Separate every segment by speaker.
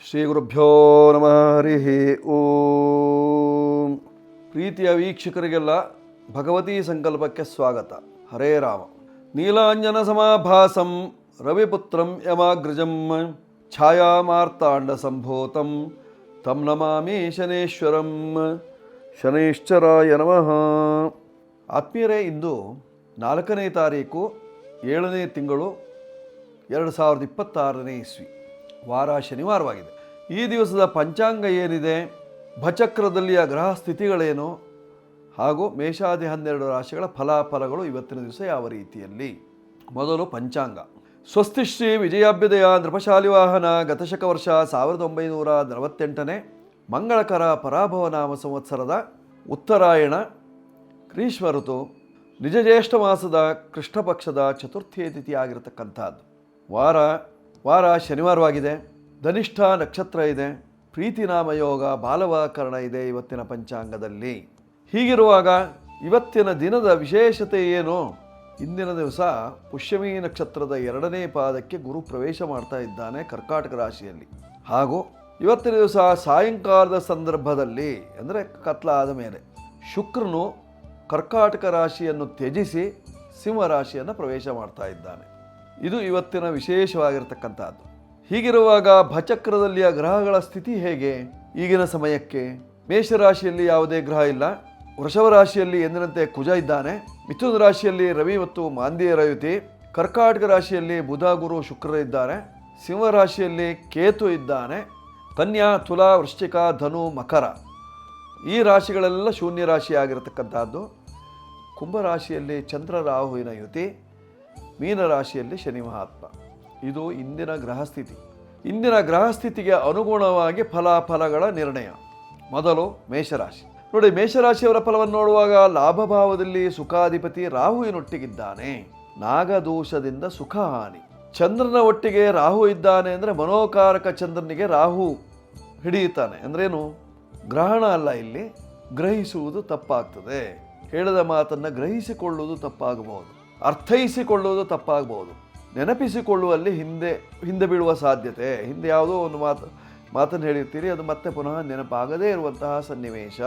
Speaker 1: ಶ್ರೀ ಗುರುಭ್ಯೋ ನಮಃ ಹರಿ ಓಂ. ಪ್ರೀತಿಯ ವೀಕ್ಷಕರಿಗೆಲ್ಲ ಭಗವತೀ ಸಂಕಲ್ಪಕ್ಕೆ ಸ್ವಾಗತ. ಹರೇ ರಾಮ. ನೀಲಾಂಜನ ಸಮಾಭಾಸಂ ರವಿಪುತ್ರಂ ಯಮಾಗ್ರಜಂ ಛಾಯಾಮಾರ್ತಾಂಡ ಸಂಭೂತಂ ತಂ ನಮಾಮಿ ಶನೇಶ್ವರಂ. ಶನೇಶ್ವರಾಯ ನಮಃ. ಆತ್ಮೀಯರೇ, ಇಂದು 4ನೇ ತಾರೀಕು 7ನೇ ತಿಂಗಳು 2026ನೇ ಇಸ್ವಿ, ವಾರ ಶನಿವಾರವಾಗಿದೆ. ಈ ದಿವಸದ ಪಂಚಾಂಗ ಏನಿದೆ, ಭಚಕ್ರದಲ್ಲಿಯ ಗ್ರಹ ಸ್ಥಿತಿಗಳೇನು ಹಾಗೂ ಮೇಷಾದಿ 12 ರಾಶಿಗಳ ಫಲಾಫಲಗಳು ಇವತ್ತಿನ ದಿವಸ ಯಾವ ರೀತಿಯಲ್ಲಿ. ಮೊದಲು ಪಂಚಾಂಗ. ಸ್ವಸ್ತಿಶ್ರೀ ವಿಜಯಾಭ್ಯುದಯ ನೃಪಶಾಲಿವಾಹನ ಗತಶಕ ವರ್ಷ 1948ನೇ ಮಂಗಳಕರ ಪರಾಭವ ನಾಮ ಸಂವತ್ಸರದ ಉತ್ತರಾಯಣ ಗ್ರೀಷ್ಮ ಋತು ನಿಜ ಜ್ಯೇಷ್ಠ ಮಾಸದ ಕೃಷ್ಣ ಪಕ್ಷದ ಚತುರ್ಥಿಯ ತಿಥಿ ಆಗಿರತಕ್ಕಂಥದ್ದು. ವಾರ ಶನಿವಾರವಾಗಿದೆ. ಧನಿಷ್ಠ ನಕ್ಷತ್ರ ಇದೆ. ಪ್ರೀತಿನಾಮ ಯೋಗ ಬಾಲವಾಕರಣ ಇದೆ ಇವತ್ತಿನ ಪಂಚಾಂಗದಲ್ಲಿ. ಹೀಗಿರುವಾಗ ಇವತ್ತಿನ ದಿನದ ವಿಶೇಷತೆ ಏನು? ಇಂದಿನ ದಿವಸ ಪುಷ್ಯಮಿ ನಕ್ಷತ್ರದ 2ನೇ ಪಾದಕ್ಕೆ ಗುರು ಪ್ರವೇಶ ಮಾಡ್ತಾ ಇದ್ದಾನೆ ಕರ್ಕಾಟಕ ರಾಶಿಯಲ್ಲಿ. ಹಾಗೂ ಇವತ್ತಿನ ದಿವಸ ಸಾಯಂಕಾಲದ ಸಂದರ್ಭದಲ್ಲಿ, ಅಂದರೆ ಕತ್ಲಾದ ಮೇಲೆ, ಶುಕ್ರನು ಕರ್ಕಾಟಕ ರಾಶಿಯನ್ನು ತ್ಯಜಿಸಿ ಸಿಂಹ ರಾಶಿಯನ್ನು ಪ್ರವೇಶ ಮಾಡ್ತಾ ಇದ್ದಾನೆ. ಇದು ಇವತ್ತಿನ ವಿಶೇಷವಾಗಿರ್ತಕ್ಕಂಥದ್ದು. ಹೀಗಿರುವಾಗ ಭಚಕ್ರದಲ್ಲಿಯ ಗ್ರಹಗಳ ಸ್ಥಿತಿ ಹೇಗೆ ಈಗಿನ ಸಮಯಕ್ಕೆ? ಮೇಷರಾಶಿಯಲ್ಲಿ ಯಾವುದೇ ಗ್ರಹ ಇಲ್ಲ. ವೃಷಭ ರಾಶಿಯಲ್ಲಿ ಎಂದಿನಂತೆ ಕುಜ ಇದ್ದಾನೆ. ಮಿಥುನ ರಾಶಿಯಲ್ಲಿ ರವಿ ಮತ್ತು ಮಾಂದಿಯರ ಯುತಿ. ಕರ್ಕಾಟಕ ರಾಶಿಯಲ್ಲಿ ಬುಧ ಗುರು ಶುಕ್ರ ಇದ್ದಾರೆ. ಸಿಂಹ ರಾಶಿಯಲ್ಲಿ ಕೇತು ಇದ್ದಾನೆ. ಕನ್ಯಾ, ತುಲಾ, ವೃಶ್ಚಿಕ, ಧನು, ಮಕರ ಈ ರಾಶಿಗಳೆಲ್ಲ ಶೂನ್ಯ ರಾಶಿಯಾಗಿರತಕ್ಕಂಥದ್ದು. ಕುಂಭರಾಶಿಯಲ್ಲಿ ಚಂದ್ರ ರಾಹುವಿನ ಯುತಿ. ಮೀನರಾಶಿಯಲ್ಲಿ ಶನಿ ಮಹಾತ್ಮ. ಇದು ಇಂದಿನ ಗ್ರಹಸ್ಥಿತಿ. ಇಂದಿನ ಗ್ರಹಸ್ಥಿತಿಗೆ ಅನುಗುಣವಾಗಿ ಫಲಾಫಲಗಳ ನಿರ್ಣಯ. ಮೊದಲು ಮೇಷರಾಶಿ ನೋಡಿ. ಮೇಷರಾಶಿಯವರ ಫಲವನ್ನು ನೋಡುವಾಗ ಲಾಭಭಾವದಲ್ಲಿ ಸುಖಾಧಿಪತಿ ರಾಹುವಿನೊಟ್ಟಿಗಿದ್ದಾನೆ. ನಾಗದೋಷದಿಂದ ಸುಖ ಹಾನಿ. ಚಂದ್ರನ ಒಟ್ಟಿಗೆ ರಾಹು ಇದ್ದಾನೆ ಅಂದರೆ ಮನೋಕಾರಕ ಚಂದ್ರನಿಗೆ ರಾಹು ಹಿಡಿಯುತ್ತಾನೆ. ಅಂದ್ರೇನು? ಗ್ರಹಣ ಅಲ್ಲ, ಇಲ್ಲಿ ಗ್ರಹಿಸುವುದು ತಪ್ಪಾಗ್ತದೆ. ಹೇಳಿದ ಮಾತನ್ನು ಗ್ರಹಿಸಿಕೊಳ್ಳುವುದು ತಪ್ಪಾಗಬಹುದು, ಅರ್ಥೈಸಿಕೊಳ್ಳುವುದು ತಪ್ಪಾಗಬಹುದು, ನೆನಪಿಸಿಕೊಳ್ಳುವಲ್ಲಿ ಹಿಂದೆ ಬೀಳುವ ಸಾಧ್ಯತೆ. ಹಿಂದೆ ಯಾವುದೋ ಒಂದು ಮಾತನ್ನು ಹೇಳಿರ್ತೀರಿ, ಅದು ಮತ್ತೆ ಪುನಃ ನೆನಪಾಗದೇ ಇರುವಂತಹ ಸನ್ನಿವೇಶ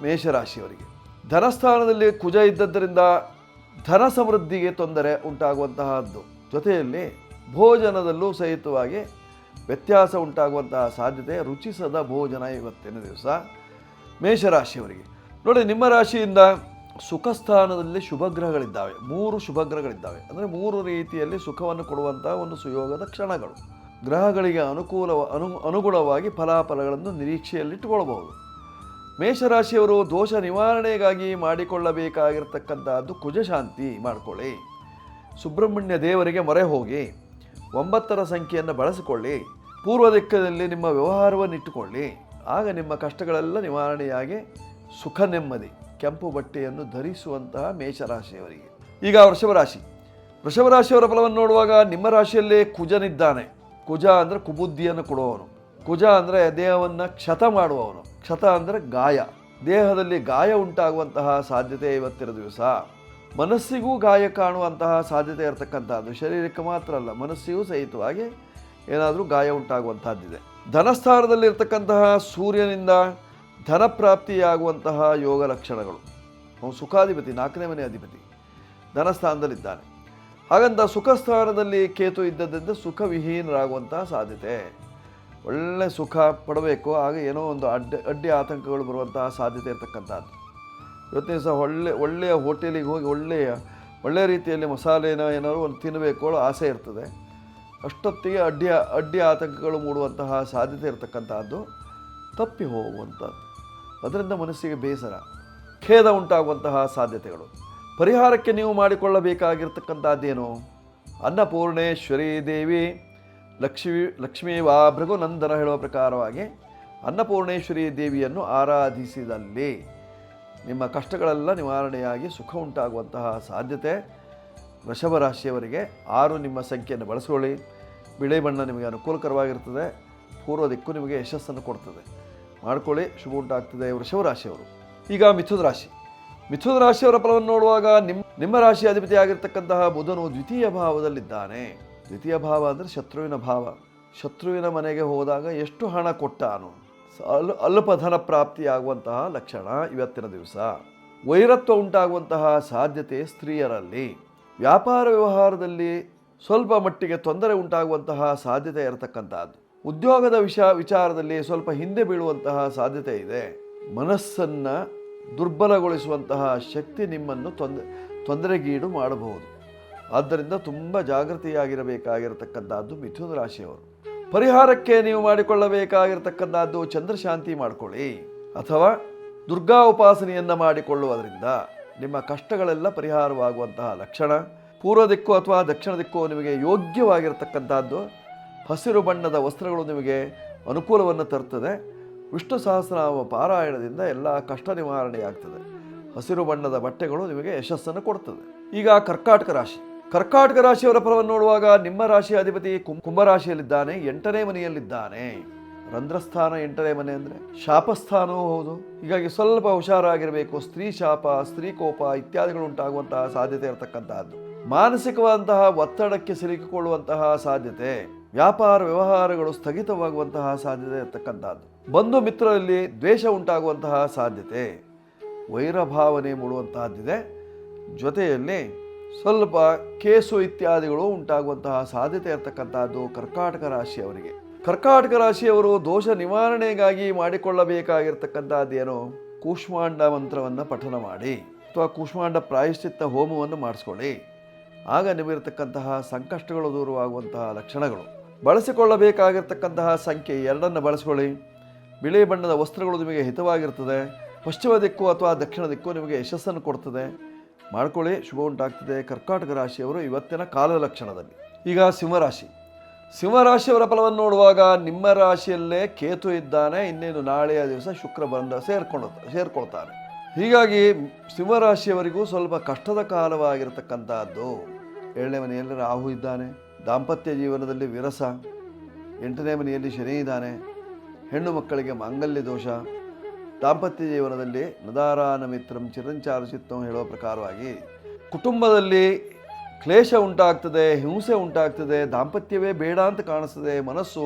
Speaker 1: ಮೇಷರಾಶಿಯವರಿಗೆ. ಧನಸ್ಥಾನದಲ್ಲಿ ಕುಜ ಇದ್ದದ್ದರಿಂದ ಧನ ಸಮೃದ್ಧಿಗೆ ತೊಂದರೆ ಉಂಟಾಗುವಂತಹದ್ದು. ಜೊತೆಯಲ್ಲಿ ಭೋಜನದಲ್ಲೂ ಸಹಿತವಾಗಿ ವ್ಯತ್ಯಾಸ ಉಂಟಾಗುವಂತಹ ಸಾಧ್ಯತೆ. ರುಚಿಸದ ಭೋಜನ ಇವತ್ತಿನ ದಿವಸ ಮೇಷರಾಶಿಯವರಿಗೆ. ನೋಡಿ, ನಿಮ್ಮ ರಾಶಿಯಿಂದ ಸುಖಸ್ಥಾನದಲ್ಲಿ ಶುಭಗ್ರಹಗಳಿದ್ದಾವೆ. 3 ಶುಭಗ್ರಹಗಳಿದ್ದಾವೆ. ಅಂದರೆ 3 ರೀತಿಯಲ್ಲಿ ಸುಖವನ್ನು ಕೊಡುವಂತಹ ಒಂದು ಸುಯೋಗದ ಕ್ಷಣಗಳು. ಗ್ರಹಗಳಿಗೆ ಅನುಗುಣವಾಗಿ ಫಲಾಫಲಗಳನ್ನು ನಿರೀಕ್ಷೆಯಲ್ಲಿಟ್ಟುಕೊಳ್ಳಬಹುದು. ಮೇಷರಾಶಿಯವರು ದೋಷ ನಿವಾರಣೆಗಾಗಿ ಮಾಡಿಕೊಳ್ಳಬೇಕಾಗಿರ್ತಕ್ಕಂಥದ್ದು ಕುಜಶಾಂತಿ ಮಾಡಿಕೊಳ್ಳಿ. ಸುಬ್ರಹ್ಮಣ್ಯ ದೇವರಿಗೆ ಮೊರೆ ಹೋಗಿ 9ರ ಸಂಖ್ಯೆಯನ್ನು ಬಳಸಿಕೊಳ್ಳಿ. ಪೂರ್ವ ದಿಕ್ಕದಲ್ಲಿ ನಿಮ್ಮ ವ್ಯವಹಾರವನ್ನು ಇಟ್ಟುಕೊಳ್ಳಿ. ಆಗ ನಿಮ್ಮ ಕಷ್ಟಗಳೆಲ್ಲ ನಿವಾರಣೆಯಾಗಿ ಸುಖ ನೆಮ್ಮದಿ, ಕೆಂಪು ಬಟ್ಟೆಯನ್ನು ಧರಿಸುವಂತಹ ಮೇಷರಾಶಿಯವರಿಗೆ. ಈಗ ವೃಷಭ ರಾಶಿಯವರ ಫಲವನ್ನು ನೋಡುವಾಗ ನಿಮ್ಮ ರಾಶಿಯಲ್ಲೇ ಕುಜನಿದ್ದಾನೆ. ಕುಜ ಅಂದರೆ ಕುಬುದ್ಧಿಯನ್ನು ಕೊಡುವವನು. ಕುಜ ಅಂದರೆ ದೇಹವನ್ನು ಕ್ಷತ ಮಾಡುವವನು. ಕ್ಷತ ಅಂದರೆ ಗಾಯ. ದೇಹದಲ್ಲಿ ಗಾಯ ಉಂಟಾಗುವಂತಹ ಸಾಧ್ಯತೆ ಇವತ್ತಿನ ದಿವಸ. ಮನಸ್ಸಿಗೂ ಗಾಯ ಕಾಣುವಂತಹ ಸಾಧ್ಯತೆ ಇರತಕ್ಕಂಥದ್ದು. ಶರೀರಕ್ಕೆ ಮಾತ್ರ ಅಲ್ಲ, ಮನಸ್ಸಿಗೂ ಸಹಿತವಾಗಿ ಏನಾದರೂ ಗಾಯ ಉಂಟಾಗುವಂತಹದ್ದಿದೆ. ಧನಸ್ಥಾನದಲ್ಲಿರ್ತಕ್ಕಂತಹ ಸೂರ್ಯನಿಂದ ಧನಪ್ರಾಪ್ತಿಯಾಗುವಂತಹ ಯೋಗ ಲಕ್ಷಣಗಳು. ಅವನು ಸುಖಾಧಿಪತಿ, 4ನೇ ಮನೆ ಅಧಿಪತಿ, ಧನಸ್ಥಾನದಲ್ಲಿದ್ದಾನೆ. ಹಾಗಂತ ಸುಖಸ್ಥಾನದಲ್ಲಿ ಕೇತು ಇದ್ದದ್ದರಿಂದ ಸುಖವಿಹೀನರಾಗುವಂತಹ ಸಾಧ್ಯತೆ. ಒಳ್ಳೆ ಸುಖ ಪಡಬೇಕು, ಆಗ ಏನೋ ಒಂದು ಅಡ್ಡಿ ಆತಂಕಗಳು ಬರುವಂತಹ ಸಾಧ್ಯತೆ ಇರತಕ್ಕಂಥದ್ದು. ಇವತ್ತಿನ ದಿವಸ ಒಳ್ಳೆಯ ಹೋಟೆಲಿಗೆ ಹೋಗಿ ಒಳ್ಳೆಯ ರೀತಿಯಲ್ಲಿ ಮಸಾಲೆನ ಏನಾದ್ರು ಒಂದು ತಿನ್ನಬೇಕು ಆಸೆ ಇರ್ತದೆ. ಅಷ್ಟೊತ್ತಿಗೆ ಅಡ್ಡಿ ಆತಂಕಗಳು ಮೂಡುವಂತಹ ಸಾಧ್ಯತೆ ಇರತಕ್ಕಂಥದ್ದು. ತಪ್ಪಿ ಹೋಗುವಂಥದ್ದು. ಅದರಿಂದ ಮನಸ್ಸಿಗೆ ಬೇಸರ, ಖೇದ ಉಂಟಾಗುವಂತಹ ಸಾಧ್ಯತೆಗಳು. ಪರಿಹಾರಕ್ಕೆ ನೀವು ಮಾಡಿಕೊಳ್ಳಬೇಕಾಗಿರ್ತಕ್ಕಂಥದ್ದೇನು? ಅನ್ನಪೂರ್ಣೇಶ್ವರಿ ದೇವಿ ಲಕ್ಷ್ಮೀ ವಾ ಭೃಗುನಂದನ ಹೇಳುವ ಪ್ರಕಾರವಾಗಿ ಅನ್ನಪೂರ್ಣೇಶ್ವರಿ ದೇವಿಯನ್ನು ಆರಾಧಿಸಿದಲ್ಲಿ ನಿಮ್ಮ ಕಷ್ಟಗಳೆಲ್ಲ ನಿವಾರಣೆಯಾಗಿ ಸುಖ ಉಂಟಾಗುವಂತಹ ಸಾಧ್ಯತೆ ವೃಷಭ ರಾಶಿಯವರಿಗೆ. 6 ನಿಮ್ಮ ಸಂಖ್ಯೆಯನ್ನು ಬಳಸಿಕೊಳ್ಳಿ. ಬಿಳಿ ಬಣ್ಣ ನಿಮಗೆ ಅನುಕೂಲಕರವಾಗಿರ್ತದೆ. ಪೂರ್ವ ದಿಕ್ಕು ನಿಮಗೆ ಯಶಸ್ಸನ್ನು ಕೊಡ್ತದೆ. ಮಾಡ್ಕೊಳ್ಳಿ, ಶುಭ ಉಂಟಾಗ್ತದೆ ವೃಷಭ ರಾಶಿಯವರು. ಈಗ ಮಿಥುನ ರಾಶಿಯವರ ಫಲವನ್ನು ನೋಡುವಾಗ ನಿಮ್ಮ ರಾಶಿ ಅಧಿಪತಿ ಆಗಿರ್ತಕ್ಕಂತಹ ಬುಧನು ದ್ವಿತೀಯ ಭಾವದಲ್ಲಿದ್ದಾನೆ. ದ್ವಿತೀಯ ಭಾವ ಅಂದರೆ ಶತ್ರುವಿನ ಭಾವ. ಶತ್ರುವಿನ ಮನೆಗೆ ಹೋದಾಗ ಎಷ್ಟು ಹಣ ಕೊಟ್ಟಾನು, ಅಲ್ಪ ಧನ ಪ್ರಾಪ್ತಿಯಾಗುವಂತಹ ಲಕ್ಷಣ ಇವತ್ತಿನ ದಿವಸ. ವೈರತ್ವ ಉಂಟಾಗುವಂತಹ ಸಾಧ್ಯತೆ ಸ್ತ್ರೀಯರಲ್ಲಿ. ವ್ಯಾಪಾರ ವ್ಯವಹಾರದಲ್ಲಿ ಸ್ವಲ್ಪ ಮಟ್ಟಿಗೆ ತೊಂದರೆ ಉಂಟಾಗುವಂತಹ ಸಾಧ್ಯತೆ ಇರತಕ್ಕಂಥದ್ದು. ಉದ್ಯೋಗದ ವಿಚಾರದಲ್ಲಿ ಸ್ವಲ್ಪ ಹಿಂದೆ ಬೀಳುವಂತಹ ಸಾಧ್ಯತೆ ಇದೆ. ಮನಸ್ಸನ್ನು ದುರ್ಬಲಗೊಳಿಸುವಂತಹ ಶಕ್ತಿ ನಿಮ್ಮನ್ನು ತೊಂದರೆಗೀಡು ಮಾಡಬಹುದು. ಆದ್ದರಿಂದ ತುಂಬ ಜಾಗೃತಿಯಾಗಿರಬೇಕಾಗಿರತಕ್ಕಂಥದ್ದು ಮಿಥುನ ರಾಶಿಯವರು. ಪರಿಹಾರಕ್ಕೆ ನೀವು ಮಾಡಿಕೊಳ್ಳಬೇಕಾಗಿರತಕ್ಕಂಥದ್ದು ಚಂದ್ರಶಾಂತಿ ಮಾಡಿಕೊಳ್ಳಿ, ಅಥವಾ ದುರ್ಗಾ ಉಪಾಸನೆಯನ್ನು ಮಾಡಿಕೊಳ್ಳುವುದರಿಂದ ನಿಮ್ಮ ಕಷ್ಟಗಳೆಲ್ಲ ಪರಿಹಾರವಾಗುವಂತಹ ಲಕ್ಷಣ. ಪೂರ್ವ ದಿಕ್ಕು ಅಥವಾ ದಕ್ಷಿಣ ದಿಕ್ಕು ನಿಮಗೆ ಯೋಗ್ಯವಾಗಿರತಕ್ಕಂಥದ್ದು. ಹಸಿರು ಬಣ್ಣದ ವಸ್ತ್ರಗಳು ನಿಮಗೆ ಅನುಕೂಲವನ್ನು ತರುತ್ತದೆ. ವಿಷ್ಣು ಸಹಸ್ರನಾಮ ಪಾರಾಯಣದಿಂದ ಎಲ್ಲ ಕಷ್ಟ ನಿವಾರಣೆಯಾಗ್ತದೆ. ಹಸಿರು ಬಣ್ಣದ ಬಟ್ಟೆಗಳು ನಿಮಗೆ ಯಶಸ್ಸನ್ನು ಕೊಡ್ತದೆ. ಈಗ ಕರ್ಕಾಟಕ ರಾಶಿ. ಕರ್ಕಾಟಕ ರಾಶಿಯವರ ಫಲವನ್ನು ನೋಡುವಾಗ ನಿಮ್ಮ ರಾಶಿಯ ಅಧಿಪತಿ ಕುಂಭರಾಶಿಯಲ್ಲಿದ್ದಾನೆ, 8ನೇ ಮನೆಯಲ್ಲಿದ್ದಾನೆ. ರಂಧ್ರಸ್ಥಾನ 8ನೇ ಮನೆ ಅಂದರೆ ಶಾಪಸ್ಥಾನವೂ ಹೌದು. ಹೀಗಾಗಿ ಸ್ವಲ್ಪ ಹುಷಾರಾಗಿರಬೇಕು. ಸ್ತ್ರೀ ಶಾಪ, ಸ್ತ್ರೀ ಕೋಪ ಇತ್ಯಾದಿಗಳು ಉಂಟಾಗುವಂತಹ ಸಾಧ್ಯತೆ ಇರತಕ್ಕಂತಹದ್ದು. ಮಾನಸಿಕವಾದಂತಹ ಒತ್ತಡಕ್ಕೆ ಸಿಲುಕಿಕೊಳ್ಳುವಂತಹ ಸಾಧ್ಯತೆ. ವ್ಯಾಪಾರ ವ್ಯವಹಾರಗಳು ಸ್ಥಗಿತವಾಗುವಂತಹ ಸಾಧ್ಯತೆ ಇರತಕ್ಕಂಥದ್ದು. ಬಂಧು ಮಿತ್ರರಲ್ಲಿ ದ್ವೇಷ ಉಂಟಾಗುವಂತಹ ಸಾಧ್ಯತೆ, ವೈರಭಾವನೆ ಮೂಡುವಂತಹದ್ದಿದೆ. ಜೊತೆಯಲ್ಲಿ ಸ್ವಲ್ಪ ಕೇಸು ಇತ್ಯಾದಿಗಳು ಉಂಟಾಗುವಂತಹ ಸಾಧ್ಯತೆ ಇರತಕ್ಕಂಥದ್ದು ಕರ್ಕಾಟಕ ರಾಶಿಯವರಿಗೆ. ಕರ್ಕಾಟಕ ರಾಶಿಯವರು ದೋಷ ನಿವಾರಣೆಗಾಗಿ ಮಾಡಿಕೊಳ್ಳಬೇಕಾಗಿರ್ತಕ್ಕಂಥದ್ದೇನು, ಕೂಷ್ಮಾಂಡ ಮಂತ್ರವನ್ನು ಪಠನ ಮಾಡಿ ಅಥವಾ ಕೂಷ್ಮಾಂಡ ಪ್ರಾಯಶ್ಚಿತ್ತ ಹೋಮವನ್ನು ಮಾಡಿಸ್ಕೊಳ್ಳಿ. ಆಗ ನಿಮಗಿರತಕ್ಕಂತಹ ಸಂಕಷ್ಟಗಳು ದೂರವಾಗುವಂತಹ ಲಕ್ಷಣಗಳು. ಬಳಸಿಕೊಳ್ಳಬೇಕಾಗಿರ್ತಕ್ಕಂತಹ ಸಂಖ್ಯೆ 2 ಬಳಸ್ಕೊಳ್ಳಿ. ಬಿಳಿ ಬಣ್ಣದ ವಸ್ತ್ರಗಳು ನಿಮಗೆ ಹಿತವಾಗಿರ್ತದೆ. ಪಶ್ಚಿಮ ದಿಕ್ಕು ಅಥವಾ ದಕ್ಷಿಣ ದಿಕ್ಕು ನಿಮಗೆ ಯಶಸ್ಸನ್ನು ಕೊಡ್ತದೆ. ಮಾಡ್ಕೊಳ್ಳಿ, ಶುಭ ಉಂಟಾಗ್ತದೆ ಕರ್ಕಾಟಕ ರಾಶಿಯವರು ಇವತ್ತಿನ ಕಾಲ ಲಕ್ಷಣದಲ್ಲಿ. ಈಗ ಸಿಂಹರಾಶಿ. ಸಿಂಹರಾಶಿಯವರ ಫಲವನ್ನು ನೋಡುವಾಗ ನಿಮ್ಮ ರಾಶಿಯಲ್ಲೇ ಕೇತು ಇದ್ದಾನೆ. ಇನ್ನೇನು ನಾಳೆಯ ದಿವಸ ಶುಕ್ರ ಬಂದ ಸೇರ್ಕೊಳ್ತಾನೆ. ಹೀಗಾಗಿ ಸಿಂಹರಾಶಿಯವರಿಗೂ ಸ್ವಲ್ಪ ಕಷ್ಟದ ಕಾಲವಾಗಿರತಕ್ಕಂಥದ್ದು. 7ನೇ ಮನೆಯಲ್ಲಿ ರಾಹು ಇದ್ದಾನೆ. ದಾಂಪತ್ಯ ಜೀವನದಲ್ಲಿ ವಿರಸ. 8ನೇ ಮನೆಯಲ್ಲಿ ಶನಿ ಇದ್ದಾನೆ. ಹೆಣ್ಣು ಮಕ್ಕಳಿಗೆ ಮಾಂಗಲ್ಯ ದೋಷ. ದಾಂಪತ್ಯ ಜೀವನದಲ್ಲಿ ನದಾರಾನ ಮಿತ್ರಂ ಚಿರಂಚಾರ ಚಿತ್ತಂ ಹೇಳುವ ಪ್ರಕಾರವಾಗಿ ಕುಟುಂಬದಲ್ಲಿ ಕ್ಲೇಶ ಉಂಟಾಗ್ತದೆ, ಹಿಂಸೆ ಉಂಟಾಗ್ತದೆ. ದಾಂಪತ್ಯವೇ ಬೇಡ ಅಂತ ಕಾಣಿಸ್ತದೆ. ಮನಸ್ಸು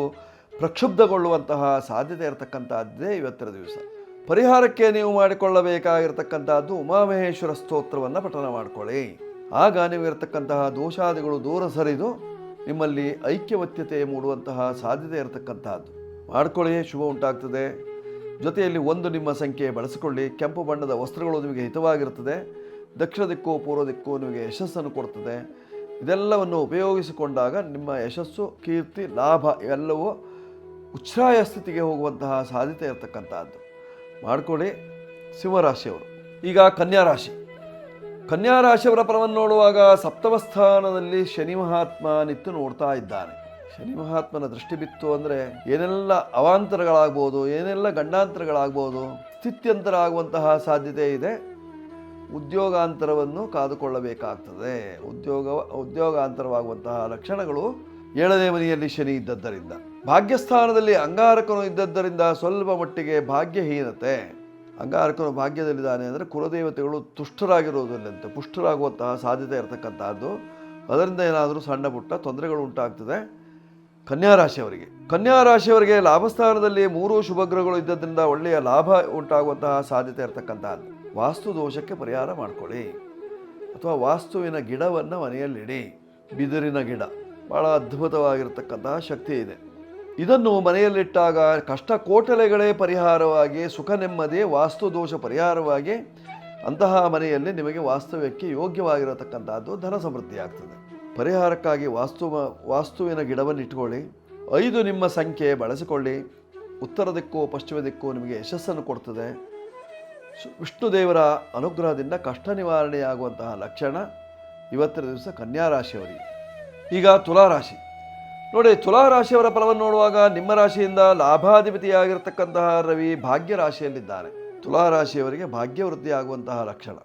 Speaker 1: ಪ್ರಕ್ಷುಬ್ಧಗೊಳ್ಳುವಂತಹ ಸಾಧ್ಯತೆ ಇರತಕ್ಕಂಥದ್ದೇ ಇವತ್ತಿನ ದಿವಸ. ಪರಿಹಾರಕ್ಕೆ ನೀವು ಮಾಡಿಕೊಳ್ಳಬೇಕಾಗಿರ್ತಕ್ಕಂಥದ್ದು ಉಮಾಮಹೇಶ್ವರ ಸ್ತೋತ್ರವನ್ನು ಪಠನ ಮಾಡಿಕೊಳ್ಳಿ. ಆಗ ನೀವು ಇರತಕ್ಕಂತಹ ದೋಷಾದಿಗಳು ದೂರ ಸರಿದು ನಿಮ್ಮಲ್ಲಿ ಐಕ್ಯವತ್ಯತೆ ಮೂಡುವಂತಹ ಸಾಧ್ಯತೆ ಇರತಕ್ಕಂಥದ್ದು. ಮಾಡ್ಕೊಳ್ಳಿ, ಶುಭ ಉಂಟಾಗ್ತದೆ. ಜೊತೆಯಲ್ಲಿ 1 ನಿಮ್ಮ ಸಂಖ್ಯೆ ಬಳಸಿಕೊಳ್ಳಿ. ಕೆಂಪು ಬಣ್ಣದ ವಸ್ತ್ರಗಳು ನಿಮಗೆ ಹಿತವಾಗಿರ್ತದೆ. ದಕ್ಷಿಣ ದಿಕ್ಕು ಪೂರ್ವ ದಿಕ್ಕು ನಿಮಗೆ ಯಶಸ್ಸನ್ನು ಕೊಡ್ತದೆ. ಇದೆಲ್ಲವನ್ನು ಉಪಯೋಗಿಸಿಕೊಂಡಾಗ ನಿಮ್ಮ ಯಶಸ್ಸು, ಕೀರ್ತಿ, ಲಾಭ ಇವೆಲ್ಲವೂ ಉಚ್ಛ್ರಾಯ ಸ್ಥಿತಿಗೆ ಹೋಗುವಂತಹ ಸಾಧ್ಯತೆ ಇರತಕ್ಕಂಥದ್ದು. ಮಾಡಿಕೊಳ್ಳಿ ಸಿಂಹರಾಶಿಯವರು. ಈಗ ಕನ್ಯಾರಾಶಿ. ಕನ್ಯಾರಾಶಿಯವರ ಫಲವನ್ನು ನೋಡುವಾಗ ಸಪ್ತಮ ಸ್ಥಾನದಲ್ಲಿ ಶನಿ ಮಹಾತ್ಮ ನಿಂತು ನೋಡ್ತಾ ಇದ್ದಾನೆ. ಶನಿ ಮಹಾತ್ಮನ ದೃಷ್ಟಿ ಬಿತ್ತು ಅಂದರೆ ಏನೆಲ್ಲ ಅವಾಂತರಗಳಾಗ್ಬೋದು, ಏನೆಲ್ಲ ಗಂಡಾಂತರಗಳಾಗ್ಬೋದು, ಸ್ಥಿತ್ಯಂತರ ಆಗುವಂತಹ ಸಾಧ್ಯತೆ ಇದೆ. ಉದ್ಯೋಗಾಂತರವನ್ನು ಕಾದುಕೊಳ್ಳಬೇಕಾಗ್ತದೆ. ಉದ್ಯೋಗಾಂತರವಾಗುವಂತಹ ಲಕ್ಷಣಗಳು 7ನೇ ಮನೆಯಲ್ಲಿ ಶನಿ ಇದ್ದದ್ದರಿಂದ. ಭಾಗ್ಯಸ್ಥಾನದಲ್ಲಿ ಅಂಗಾರಕನು ಇದ್ದದ್ದರಿಂದ ಸ್ವಲ್ಪ ಮಟ್ಟಿಗೆ ಭಾಗ್ಯಹೀನತೆ. ಅಂಗಾರಕನು ಭಾಗ್ಯದಲ್ಲಿದ್ದಾನೆ ಅಂದರೆ ಕುಲದೇವತೆಗಳು ತುಷ್ಟರಾಗಿರುವುದಿಲ್ಲಂತೆ, ಪುಷ್ಟರಾಗುವಂತಹ ಸಾಧ್ಯತೆ ಇರತಕ್ಕಂತಹದ್ದು. ಅದರಿಂದ ಏನಾದರೂ ಸಣ್ಣ ಪುಟ್ಟ ತೊಂದರೆಗಳು ಉಂಟಾಗ್ತದೆ ಕನ್ಯಾರಾಶಿಯವರಿಗೆ. ಕನ್ಯಾರಾಶಿಯವರಿಗೆ ಲಾಭಸ್ಥಾನದಲ್ಲಿ 3 ಶುಭಗ್ರಹಗಳು ಇದ್ದದ್ರಿಂದ ಒಳ್ಳೆಯ ಲಾಭ ಉಂಟಾಗುವಂತಹ ಸಾಧ್ಯತೆ ಇರತಕ್ಕಂಥದ್ದು. ವಾಸ್ತು ದೋಷಕ್ಕೆ ಪರಿಹಾರ ಮಾಡಿಕೊಳ್ಳಿ, ಅಥವಾ ವಾಸ್ತುವಿನ ಗಿಡವನ್ನು ಮನೆಯಲ್ಲಿಡಿ. ಬಿದಿರಿನ ಗಿಡ ಭಾಳ ಅದ್ಭುತವಾಗಿರ್ತಕ್ಕಂತಹ ಶಕ್ತಿ ಇದೆ. ಇದನ್ನು ಮನೆಯಲ್ಲಿಟ್ಟಾಗ ಕಷ್ಟ ಕೋಟಲೆಗಳೇ ಪರಿಹಾರವಾಗಿ, ಸುಖ ನೆಮ್ಮದಿ, ವಾಸ್ತು ದೋಷ ಪರಿಹಾರವಾಗಿ ಅಂತಹ ಮನೆಯಲ್ಲಿ ನಿಮಗೆ ವಾಸ್ತವ್ಯಕ್ಕೆ ಯೋಗ್ಯವಾಗಿರತಕ್ಕಂಥದ್ದು ಧನ ಸಮೃದ್ಧಿ ಆಗ್ತದೆ. ಪರಿಹಾರಕ್ಕಾಗಿ ವಾಸ್ತುವಿನ ಗಿಡವನ್ನು ಇಟ್ಕೊಳ್ಳಿ. 5 ನಿಮ್ಮ ಸಂಖ್ಯೆ ಬಳಸಿಕೊಳ್ಳಿ. ಉತ್ತರ ದಿಕ್ಕು ಪಶ್ಚಿಮ ದಿಕ್ಕು ನಿಮಗೆ ಯಶಸ್ಸನ್ನು ಕೊಡ್ತದೆ. ವಿಷ್ಣು ದೇವರ ಅನುಗ್ರಹದಿಂದ ಕಷ್ಟ ನಿವಾರಣೆಯಾಗುವಂತಹ ಲಕ್ಷಣ ಇವತ್ತಿನ ದಿವಸ ಕನ್ಯಾರಾಶಿಯವರಿಗೆ. ಈಗ ತುಲಾರಾಶಿ. ನೋಡಿ, ತುಲಾರಾಶಿಯವರ ಫಲವನ್ನು ನೋಡುವಾಗ ನಿಮ್ಮ ರಾಶಿಯಿಂದ ಲಾಭಾಧಿಪತಿಯಾಗಿರ್ತಕ್ಕಂತಹ ರವಿ ಭಾಗ್ಯ ರಾಶಿಯಲ್ಲಿದ್ದಾನೆ. ತುಲಾರಾಶಿಯವರಿಗೆ ಭಾಗ್ಯವೃದ್ಧಿ ಆಗುವಂತಹ ಲಕ್ಷಣ.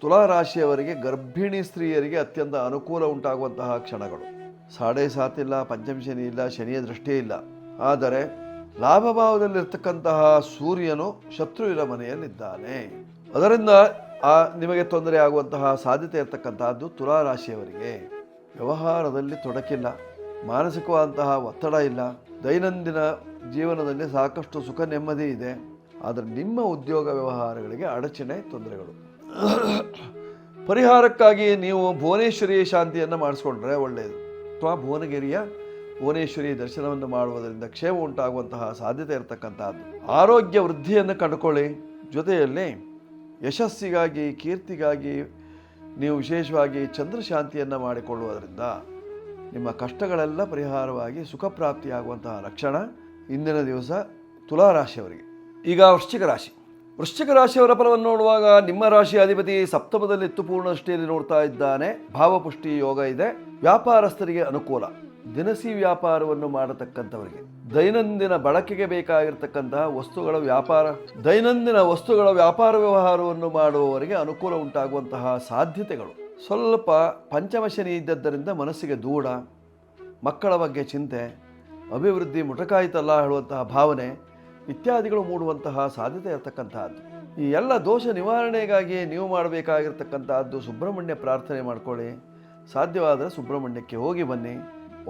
Speaker 1: ತುಲಾರಾಶಿಯವರಿಗೆ ಗರ್ಭಿಣಿ ಸ್ತ್ರೀಯರಿಗೆ ಅತ್ಯಂತ ಅನುಕೂಲ ಉಂಟಾಗುವಂತಹ ಕ್ಷಣಗಳು. 7.5 ಇಲ್ಲ, ಪಂಚಮ ಶನಿ ಇಲ್ಲ, ಶನಿಯ ದೃಷ್ಟಿ ಇಲ್ಲ. ಆದರೆ ಲಾಭಭಾವದಲ್ಲಿರ್ತಕ್ಕಂತಹ ಸೂರ್ಯನು ಶತ್ರುವಿನ ಮನೆಯಲ್ಲಿದ್ದಾನೆ. ಅದರಿಂದ ನಿಮಗೆ ತೊಂದರೆ ಆಗುವಂತಹ ಸಾಧ್ಯತೆ ಇರತಕ್ಕಂತಹದ್ದು ತುಲಾರಾಶಿಯವರಿಗೆ. ವ್ಯವಹಾರದಲ್ಲಿ ತೊಡಕಿಲ್ಲ, ಮಾನಸಿಕವಾದಂತಹ ಒತ್ತಡ ಇಲ್ಲ. ದೈನಂದಿನ ಜೀವನದಲ್ಲಿ ಸಾಕಷ್ಟು ಸುಖ ನೆಮ್ಮದಿ ಇದೆ. ಆದರೆ ನಿಮ್ಮ ಉದ್ಯೋಗ ವ್ಯವಹಾರಗಳಿಗೆ ಅಡಚಣೆ, ತೊಂದರೆಗಳು. ಪರಿಹಾರಕ್ಕಾಗಿ ನೀವು ಭುವನೇಶ್ವರಿ ಶಾಂತಿಯನ್ನು ಮಾಡಿಸ್ಕೊಂಡ್ರೆ ಒಳ್ಳೆಯದು, ಅಥವಾ ಭುವನಗಿರಿಯ ಭುವನೇಶ್ವರಿ ದರ್ಶನವನ್ನು ಮಾಡುವುದರಿಂದ ಕ್ಷೇಮ ಉಂಟಾಗುವಂತಹ ಸಾಧ್ಯತೆ ಇರತಕ್ಕಂಥದ್ದು. ಆರೋಗ್ಯ ವೃದ್ಧಿಯನ್ನು ಕಂಡುಕೊಳ್ಳಿ. ಜೊತೆಯಲ್ಲಿ ಯಶಸ್ಸಿಗಾಗಿ, ಕೀರ್ತಿಗಾಗಿ ನೀವು ವಿಶೇಷವಾಗಿ ಚಂದ್ರಶಾಂತಿಯನ್ನು ಮಾಡಿಕೊಳ್ಳುವುದರಿಂದ ನಿಮ್ಮ ಕಷ್ಟಗಳೆಲ್ಲ ಪರಿಹಾರವಾಗಿ ಸುಖ ಪ್ರಾಪ್ತಿಯಾಗುವಂತಹ ಲಕ್ಷಣ ಇಂದಿನ ದಿವಸ ತುಲಾರಾಶಿಯವರಿಗೆ. ಈಗ ವೃಶ್ಚಿಕ ರಾಶಿಯವರ ಫಲವನ್ನು ನೋಡುವಾಗ ನಿಮ್ಮ ರಾಶಿ ಅಧಿಪತಿ ಸಪ್ತಮದಲ್ಲಿತ್ತು, ಪೂರ್ಣ ದೃಷ್ಟಿಯಲ್ಲಿ ನೋಡ್ತಾ ಇದ್ದಾನೆ. ಭಾವಪುಷ್ಟಿ ಯೋಗ ಇದೆ. ವ್ಯಾಪಾರಸ್ಥರಿಗೆ ಅನುಕೂಲ. ದಿನಸಿ ವ್ಯಾಪಾರವನ್ನು ಮಾಡತಕ್ಕಂಥವರಿಗೆ, ದೈನಂದಿನ ಬಳಕೆಗೆ ಬೇಕಾಗಿರ್ತಕ್ಕಂತಹ ದೈನಂದಿನ ವಸ್ತುಗಳ ವ್ಯಾಪಾರ ವ್ಯವಹಾರವನ್ನು ಮಾಡುವವರಿಗೆ ಅನುಕೂಲ ಉಂಟಾಗುವಂತಹ ಸಾಧ್ಯತೆಗಳು. ಸ್ವಲ್ಪ ಪಂಚಮ ಶನಿ ಇದ್ದದ್ದರಿಂದ ಮನಸ್ಸಿಗೆ ದೂಡ, ಮಕ್ಕಳ ಬಗ್ಗೆ ಚಿಂತೆ, ಅಭಿವೃದ್ಧಿ ಮುಟಕಾಯಿತಲ್ಲ ಹೇಳುವಂತಹ ಭಾವನೆ ಇತ್ಯಾದಿಗಳು ಮೂಡುವಂತಹ ಸಾಧ್ಯತೆ ಇರತಕ್ಕಂತಹದ್ದು. ಈ ಎಲ್ಲ ದೋಷ ನಿವಾರಣೆಗಾಗಿ ನೀವು ಮಾಡಬೇಕಾಗಿರ್ತಕ್ಕಂತಹದ್ದು ಸುಬ್ರಹ್ಮಣ್ಯ ಪ್ರಾರ್ಥನೆ ಮಾಡಿಕೊಳ್ಳಿ. ಸಾಧ್ಯವಾದರೆ ಸುಬ್ರಹ್ಮಣ್ಯಕ್ಕೆ ಹೋಗಿ ಬನ್ನಿ.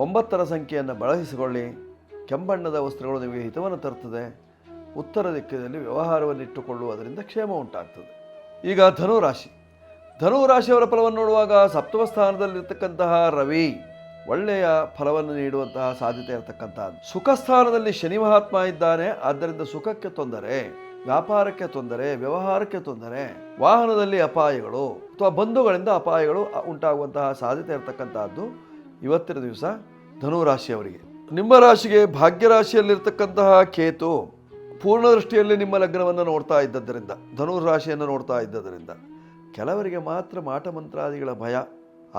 Speaker 1: 9ರ ಸಂಖ್ಯೆಯನ್ನು ಬಳಸಿಕೊಳ್ಳಿ. ಕೆಂಬಣ್ಣದ ವಸ್ತ್ರಗಳು ನಿಮಗೆ ಹಿತವನ್ನು ತರುತ್ತದೆ. ಉತ್ತರ ದಿಕ್ಕಿನಲ್ಲಿ ವ್ಯವಹಾರವನ್ನು ಇಟ್ಟುಕೊಳ್ಳುವುದರಿಂದ ಕ್ಷೇಮ ಉಂಟಾಗ್ತದೆ. ಈಗ ಧನುರಾಶಿಯವರ ಫಲವನ್ನು ನೋಡುವಾಗ ಸಪ್ತಮ ಸ್ಥಾನದಲ್ಲಿರ್ತಕ್ಕಂತಹ ರವಿ ಒಳ್ಳೆಯ ಫಲವನ್ನು ನೀಡುವಂತಹ ಸಾಧ್ಯತೆ ಇರತಕ್ಕಂಥದ್ದು. ಸುಖ ಸ್ಥಾನದಲ್ಲಿ ಶನಿ ಮಹಾತ್ಮ ಇದ್ದಾನೆ. ಆದ್ದರಿಂದ ಸುಖಕ್ಕೆ ತೊಂದರೆ, ವ್ಯಾಪಾರಕ್ಕೆ ತೊಂದರೆ, ವ್ಯವಹಾರಕ್ಕೆ ತೊಂದರೆ, ವಾಹನದಲ್ಲಿ ಅಪಾಯಗಳು ಅಥವಾ ಬಂಧುಗಳಿಂದ ಅಪಾಯಗಳು ಉಂಟಾಗುವಂತಹ ಸಾಧ್ಯತೆ ಇರತಕ್ಕಂಥದ್ದು ಇವತ್ತಿನ ದಿವಸ ಧನುರಾಶಿಯವರಿಗೆ. ನಿಮ್ಮ ರಾಶಿಗೆ ಭಾಗ್ಯರಾಶಿಯಲ್ಲಿರ್ತಕ್ಕಂತಹ ಕೇತು ಪೂರ್ಣ ದೃಷ್ಟಿಯಲ್ಲಿ ನಿಮ್ಮ ಲಗ್ನವನ್ನು ನೋಡ್ತಾ ಇದ್ದದ್ದರಿಂದ, ಧನುರಾಶಿಯನ್ನು ನೋಡ್ತಾ ಇದ್ದದರಿಂದ ಕೆಲವರಿಗೆ ಮಾತ್ರ ಮಾಟ ಮಂತ್ರಾದಿಗಳ ಭಯ,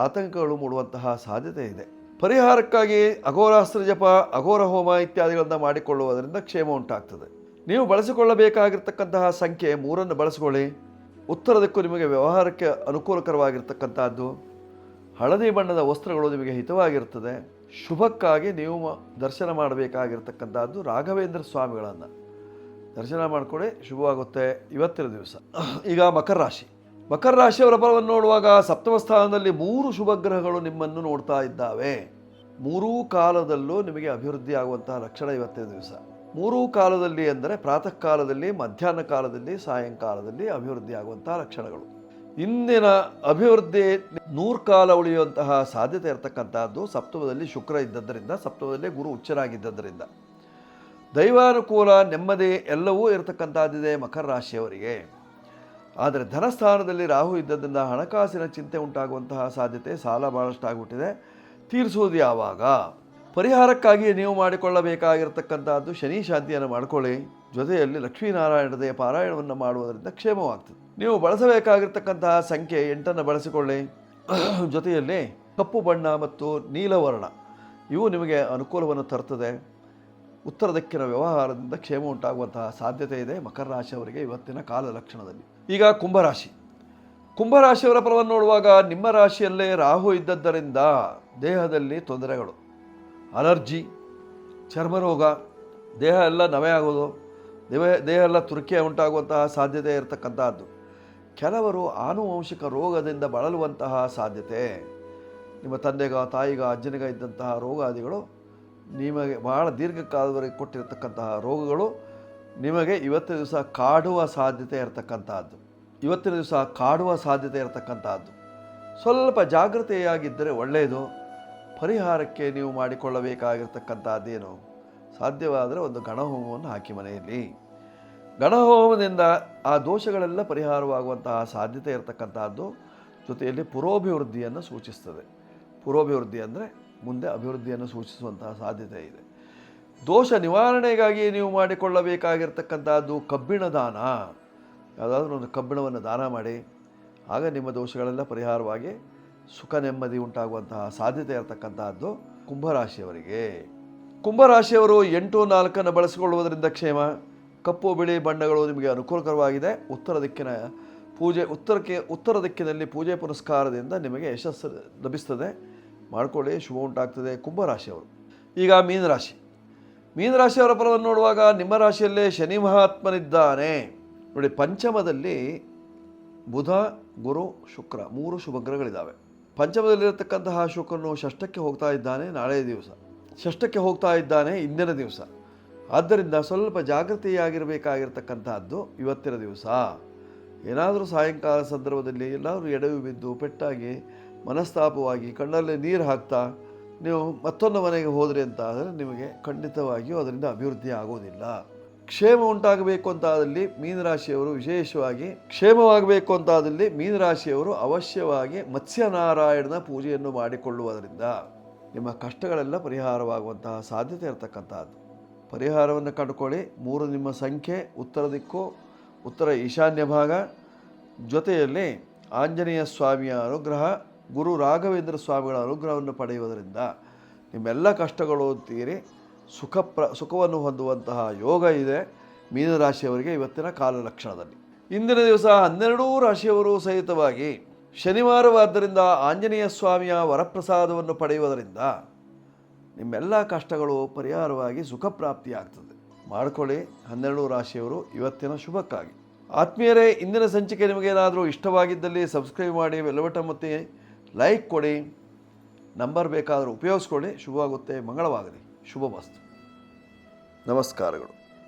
Speaker 1: ಆತಂಕಗಳು ಮೂಡುವಂತಹ ಸಾಧ್ಯತೆ ಇದೆ. ಪರಿಹಾರಕ್ಕಾಗಿ ಅಘೋರಾಸ್ತ್ರ ಜಪ, ಅಘೋರ ಹೋಮ ಇತ್ಯಾದಿಗಳನ್ನು ಮಾಡಿಕೊಳ್ಳುವುದರಿಂದ ಕ್ಷೇಮ ಉಂಟಾಗ್ತದೆ. ನೀವು ಬಳಸಿಕೊಳ್ಳಬೇಕಾಗಿರ್ತಕ್ಕಂತಹ ಸಂಖ್ಯೆ 3 ಬಳಸಿಕೊಳ್ಳಿ. ಉತ್ತರ ದಿಕ್ಕು ನಿಮಗೆ ವ್ಯವಹಾರಕ್ಕೆ ಅನುಕೂಲಕರವಾಗಿರ್ತಕ್ಕಂಥದ್ದು. ಹಳದಿ ಬಣ್ಣದ ವಸ್ತ್ರಗಳು ನಿಮಗೆ ಹಿತವಾಗಿರ್ತದೆ. ಶುಭಕ್ಕಾಗಿ ನೀವು ದರ್ಶನ ಮಾಡಬೇಕಾಗಿರ್ತಕ್ಕಂಥದ್ದು ರಾಘವೇಂದ್ರ ಸ್ವಾಮಿಗಳನ್ನು ದರ್ಶನ ಮಾಡಿಕೊಳ್ಳಿ, ಶುಭವಾಗುತ್ತೆ ಇವತ್ತಿನ ದಿವಸ. ಈಗ ಮಕರ ರಾಶಿಯವರ ಫಲವನ್ನು ನೋಡುವಾಗ ಸಪ್ತಮ ಸ್ಥಾನದಲ್ಲಿ 3 ಶುಭ ಗ್ರಹಗಳು ನಿಮ್ಮನ್ನು ನೋಡ್ತಾ ಇದ್ದಾವೆ. 3 ಕಾಲದಲ್ಲೂ ನಿಮಗೆ ಅಭಿವೃದ್ಧಿ ಆಗುವಂತಹ ಲಕ್ಷಣ ಇವತ್ತಿನ ದಿವಸ. 3 ಕಾಲದಲ್ಲಿ ಎಂದರೆ ಪ್ರಾತಃ ಕಾಲದಲ್ಲಿ, ಮಧ್ಯಾಹ್ನ ಕಾಲದಲ್ಲಿ, ಸಾಯಂಕಾಲದಲ್ಲಿ ಅಭಿವೃದ್ಧಿ ಆಗುವಂತಹ ಲಕ್ಷಣಗಳು. ಇಂದಿನ ಅಭಿವೃದ್ಧಿ 100 ಕಾಲ ಉಳಿಯುವಂತಹ ಸಾಧ್ಯತೆ ಇರತಕ್ಕಂಥದ್ದು. ಸಪ್ತಮದಲ್ಲಿ ಶುಕ್ರ ಇದ್ದದ್ದರಿಂದ, ಸಪ್ತಮದಲ್ಲಿ ಗುರು ಉಚ್ಚರಾಗಿದ್ದರಿಂದ ದೈವಾನುಕೂಲ, ನೆಮ್ಮದಿ ಎಲ್ಲವೂ ಇರತಕ್ಕಂಥದ್ದಿದೆ ಮಕರ ರಾಶಿಯವರಿಗೆ. ಆದರೆ ಧನಸ್ಥಾನದಲ್ಲಿ ರಾಹು ಇದ್ದದ್ದರಿಂದ ಹಣಕಾಸಿನ ಚಿಂತೆ ಉಂಟಾಗುವಂತಹ ಸಾಧ್ಯತೆ, ಸಾಲ ಭಾಳಷ್ಟು ಆಗಿಬಿಟ್ಟಿದೆ. ತೀರಿಸುವುದು ಯಾವಾಗ? ಪರಿಹಾರಕ್ಕಾಗಿ ನೀವು ಮಾಡಿಕೊಳ್ಳಬೇಕಾಗಿರ್ತಕ್ಕಂಥದ್ದು ಶನಿ ಶಾಂತಿಯನ್ನು ಮಾಡಿಕೊಳ್ಳಿ. ಜೊತೆಯಲ್ಲಿ ಲಕ್ಷ್ಮೀನಾರಾಯಣದ ಪಾರಾಯಣವನ್ನು ಮಾಡುವುದರಿಂದ ಕ್ಷೇಮವಾಗ್ತದೆ. ನೀವು ಬಳಸಬೇಕಾಗಿರ್ತಕ್ಕಂತಹ ಸಂಖ್ಯೆ 8 ಬಳಸಿಕೊಳ್ಳಿ. ಜೊತೆಯಲ್ಲಿ ಕಪ್ಪು ಬಣ್ಣ ಮತ್ತು ನೀಲವರ್ಣ ಇವು ನಿಮಗೆ ಅನುಕೂಲವನ್ನು ತರ್ತದೆ. ಉತ್ತರ ದಿಕ್ಕಿನ ವ್ಯವಹಾರದಿಂದ ಕ್ಷೇಮ ಉಂಟಾಗುವಂತಹ ಸಾಧ್ಯತೆ ಇದೆ ಮಕರ ರಾಶಿಯವರಿಗೆ ಇವತ್ತಿನ ಕಾಲ ಲಕ್ಷಣದಲ್ಲಿ. ಈಗ ಕುಂಭರಾಶಿಯವರ ಫಲವನ್ನು ನೋಡುವಾಗ ನಿಮ್ಮ ರಾಶಿಯಲ್ಲೇ ರಾಹು ಇದ್ದದ್ದರಿಂದ ದೇಹದಲ್ಲಿ ತೊಂದರೆಗಳು, ಅಲರ್ಜಿ, ಚರ್ಮರೋಗ, ದೇಹ ಎಲ್ಲ ನವೆ ಆಗೋದು, ದೇಹ ಎಲ್ಲ ತುರಿಕೆ ಉಂಟಾಗುವಂತಹ ಸಾಧ್ಯತೆ ಇರತಕ್ಕಂಥದ್ದು. ಕೆಲವರು ಆನುವಂಶಿಕ ರೋಗದಿಂದ ಬಳಲುವಂತಹ ಸಾಧ್ಯತೆ, ನಿಮ್ಮ ತಂದೆಗ, ತಾಯಿಗ, ಅಜ್ಜನಿಗ ಇದ್ದಂತಹ ರೋಗಾದಿಗಳು ನಿಮಗೆ ಬಹಳ ದೀರ್ಘಕಾಲದವರೆಗೆ ಕೊಟ್ಟಿರತಕ್ಕಂತಹ ರೋಗಗಳು ನಿಮಗೆ ಇವತ್ತಿನ ದಿವಸ ಕಾಡುವ ಸಾಧ್ಯತೆ ಇರತಕ್ಕಂಥದ್ದು. ಸ್ವಲ್ಪ ಜಾಗೃತೆಯಾಗಿದ್ದರೆ ಒಳ್ಳೆಯದು. ಪರಿಹಾರಕ್ಕೆ ನೀವು ಮಾಡಿಕೊಳ್ಳಬೇಕಾಗಿರ್ತಕ್ಕಂಥದ್ದೇನು, ಸಾಧ್ಯವಾದರೆ ಒಂದು ಗಣಹೋಮವನ್ನು ಹಾಕಿ ಮನೆಯಲ್ಲಿ. ಗಣಹೋಮದಿಂದ ಆ ದೋಷಗಳೆಲ್ಲ ಪರಿಹಾರವಾಗುವಂತಹ ಸಾಧ್ಯತೆ ಇರತಕ್ಕಂಥದ್ದು. ಜೊತೆಯಲ್ಲಿ ಪುರೋಭಿವೃದ್ಧಿಯನ್ನು ಸೂಚಿಸ್ತದೆ. ಪುರೋಭಿವೃದ್ಧಿ ಅಂದರೆ ಮುಂದೆ ಅಭಿವೃದ್ಧಿಯನ್ನು ಸೂಚಿಸುವಂತಹ ಸಾಧ್ಯತೆ ಇದೆ. ದೋಷ ನಿವಾರಣೆಗಾಗಿ ನೀವು ಮಾಡಿಕೊಳ್ಳಬೇಕಾಗಿರ್ತಕ್ಕಂಥದ್ದು ಕಬ್ಬಿಣ ದಾನ. ಯಾವುದಾದ್ರೂ ಒಂದು ಕಬ್ಬಿಣವನ್ನು ದಾನ ಮಾಡಿ, ಆಗ ನಿಮ್ಮ ದೋಷಗಳೆಲ್ಲ ಪರಿಹಾರವಾಗಿ ಸುಖ ನೆಮ್ಮದಿ ಉಂಟಾಗುವಂತಹ ಸಾಧ್ಯತೆ ಇರತಕ್ಕಂತಹದ್ದು ಕುಂಭರಾಶಿಯವರಿಗೆ. ಕುಂಭರಾಶಿಯವರು 8, 4 ಬಳಸಿಕೊಳ್ಳುವುದರಿಂದ ಕ್ಷೇಮ. ಕಪ್ಪು ಬಿಳಿ ಬಣ್ಣಗಳು ನಿಮಗೆ ಅನುಕೂಲಕರವಾಗಿದೆ. ಉತ್ತರ ದಿಕ್ಕಿನಲ್ಲಿ ಪೂಜೆ ಪುನಸ್ಕಾರದಿಂದ ನಿಮಗೆ ಯಶಸ್ಸು ಲಭಿಸ್ತದೆ. ಮಾಡಿಕೊಳ್ಳಿ, ಶುಭ ಉಂಟಾಗ್ತದೆ ಕುಂಭರಾಶಿಯವರು. ಈಗ ಮೀನರಾಶಿಯವರ ಫಲವನ್ನು ನೋಡುವಾಗ ನಿಮ್ಮ ರಾಶಿಯಲ್ಲೇ ಶನಿ ಮಹಾತ್ಮನಿದ್ದಾನೆ ನೋಡಿ. ಪಂಚಮದಲ್ಲಿ ಬುಧ, ಗುರು, ಶುಕ್ರ 3 ಶುಭಗ್ರಹಗಳಿದ್ದಾವೆ. ಪಂಚಮದಲ್ಲಿರತಕ್ಕಂತಹ ಶುಕ್ರನು ಷಷ್ಠಕ್ಕೆ ಹೋಗ್ತಾ ಇದ್ದಾನೆ ನಾಳೆ ದಿವಸ. ಷಷ್ಠಕ್ಕೆ ಹೋಗ್ತಾ ಇದ್ದಾನೆ ಇಂದಿನ ದಿವಸ. ಆದ್ದರಿಂದ ಸ್ವಲ್ಪ ಜಾಗೃತಿಯಾಗಿರಬೇಕಾಗಿರ್ತಕ್ಕಂಥದ್ದು ಇವತ್ತಿನ ದಿವಸ. ಏನಾದರೂ ಸಾಯಂಕಾಲ ಸಂದರ್ಭದಲ್ಲಿ ಎಲ್ಲಾದರೂ ಎಡವಿ ಬಿದ್ದು ಪೆಟ್ಟಾಗಿ ಮನಸ್ತಾಪವಾಗಿ ಕಣ್ಣಲ್ಲಿ ನೀರು ಹಾಕ್ತಾ ನೀವು ಮತ್ತೊಂದು ಮನೆಗೆ ಹೋದ್ರಿ ಅಂತ ಆದರೆ ನಿಮಗೆ ಖಂಡಿತವಾಗಿಯೂ ಅದರಿಂದ ಅಭಿವೃದ್ಧಿ ಆಗೋದಿಲ್ಲ. ಕ್ಷೇಮ ಉಂಟಾಗಬೇಕು ಅಂತಾದಲ್ಲಿ ಮೀನರಾಶಿಯವರು ವಿಶೇಷವಾಗಿ ಕ್ಷೇಮವಾಗಬೇಕು ಅಂತಾದಲ್ಲಿ ಮೀನರಾಶಿಯವರು ಅವಶ್ಯವಾಗಿ ಮತ್ಸ್ಯನಾರಾಯಣನ ಪೂಜೆಯನ್ನು ಮಾಡಿಕೊಳ್ಳುವುದರಿಂದ ನಿಮ್ಮ ಕಷ್ಟಗಳೆಲ್ಲ ಪರಿಹಾರವಾಗುವಂತಹ ಸಾಧ್ಯತೆ ಇರತಕ್ಕಂಥದ್ದು. ಪರಿಹಾರವನ್ನು ಕಂಡುಕೊಳ್ಳಿ. 3 ನಿಮ್ಮ ಸಂಖ್ಯೆ, ಉತ್ತರ ದಿಕ್ಕು, ಉತ್ತರ ಈಶಾನ್ಯ ಭಾಗ, ಜೊತೆಯಲ್ಲಿ ಆಂಜನೇಯ ಸ್ವಾಮಿಯ ಅನುಗ್ರಹ, ಗುರು ರಾಘವೇಂದ್ರ ಸ್ವಾಮಿಗಳ ಅನುಗ್ರಹವನ್ನು ಪಡೆಯುವುದರಿಂದ ನಿಮ್ಮೆಲ್ಲ ಕಷ್ಟಗಳು ತೀರಿ ಸುಖವನ್ನು ಹೊಂದುವಂತಹ ಯೋಗ ಇದೆ ಮೀನರಾಶಿಯವರಿಗೆ ಇವತ್ತಿನ ಕಾಲಲಕ್ಷಣದಲ್ಲಿ. ಇಂದಿನ ದಿವಸ 12 ರಾಶಿಯವರು ಸಹಿತವಾಗಿ ಶನಿವಾರವಾದ್ದರಿಂದ ಆಂಜನೇಯ ಸ್ವಾಮಿಯ ವರಪ್ರಸಾದವನ್ನು ಪಡೆಯುವುದರಿಂದ ನಿಮ್ಮೆಲ್ಲ ಕಷ್ಟಗಳು ಪರಿಹಾರವಾಗಿ ಸುಖ ಪ್ರಾಪ್ತಿಯಾಗ್ತದೆ. ಮಾಡಿಕೊಳ್ಳಿ 12 ರಾಶಿಯವರು ಇವತ್ತಿನ ಶುಭಕ್ಕಾಗಿ. ಆತ್ಮೀಯರೇ, ಇಂದಿನ ಸಂಚಿಕೆ ನಿಮಗೇನಾದರೂ ಇಷ್ಟವಾಗಿದ್ದಲ್ಲಿ ಸಬ್ಸ್ಕ್ರೈಬ್ ಮಾಡಿ, ಬೆಲ್ ಮತ್ತು ಲೈಕ್ ಕೊಡಿ. ನಂಬರ್ ಬೇಕಾದರೂ ಉಪಯೋಗಿಸ್ಕೊಳ್ಳಿ. ಶುಭವಾಗುತ್ತೆ, ಮಂಗಳವಾಗಲಿ, ಶುಭಮಸ್ತು. ನಮಸ್ಕಾರಗಳು.